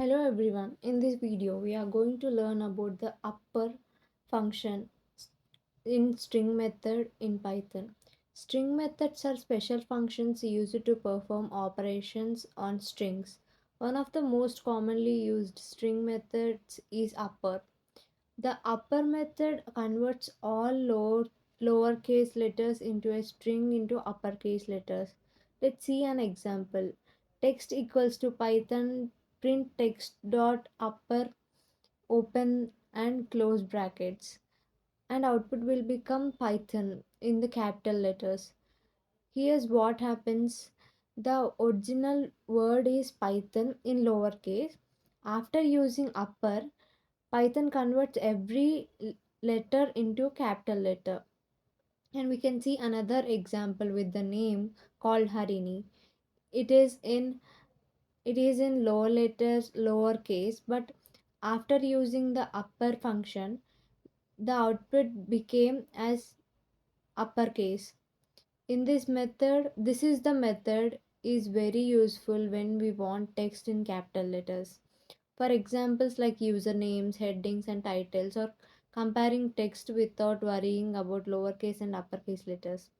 Hello everyone, in this video we are going to learn about the upper function in string method in Python. String methods are special functions used to perform operations on strings. One of the most commonly used string methods is upper. The upper method converts all lowercase letters into a string into uppercase letters. Let's see an example. Text equals to Python print text dot upper open and close brackets, and output will become Python in the capital letters. Here's what happens. The original word is Python in lowercase. After using upper, Python converts every letter into capital letter. And we can see another example with the name called Harini. It is in it is in lower letters lowercase, but after using the upper function, the output became as uppercase. In this is the method is very useful when we want text in capital letters. For examples like usernames, headings, and titles, or comparing text without worrying about lowercase and uppercase letters.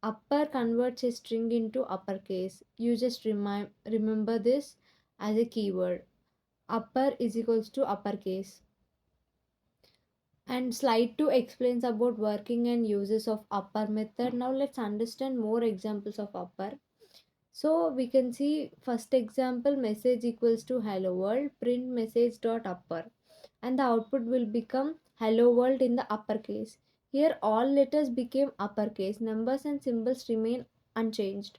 Upper converts a string into uppercase. You just remember this as a keyword. Upper is equals to uppercase. And slide 2 explains about working and uses of upper method. Now let's understand more examples of upper. So we can see first example, message equals to hello world, print message dot upper, and the output will become hello world in the uppercase. Here all letters became uppercase, numbers and symbols remain unchanged.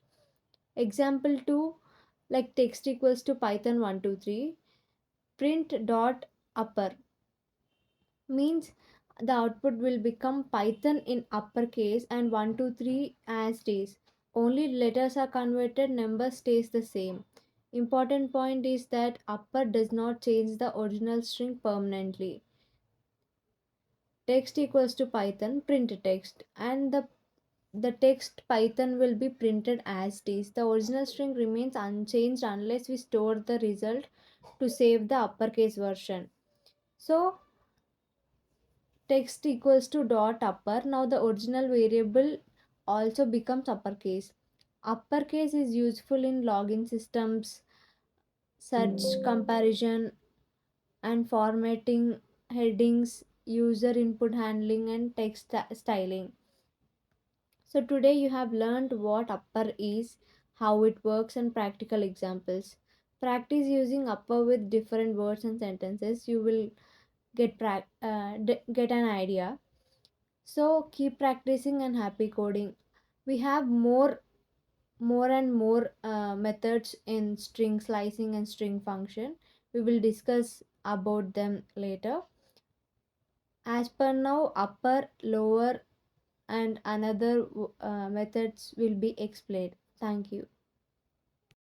Example 2, like text equals to Python 123, print dot upper means the output will become Python in uppercase and 123 as it is. Only letters are converted, number stays the same. Important point is that upper does not change the original string permanently. Text equals to Python print text, and the text Python will be printed as it is. The original string remains unchanged unless we store the result to save the uppercase version. So text equals to dot upper. Now the original variable also becomes uppercase. Uppercase is useful in login systems, search comparison, and formatting headings, user input handling, and text styling. So today you have learned what upper is, how it works, and practical examples. Practice using upper with different words and sentences. You will get an idea. So keep practicing and happy coding. We have more and more methods in string slicing and string function. We will discuss about them later. As per now, upper, lower, and another methods will be explained. Thank you.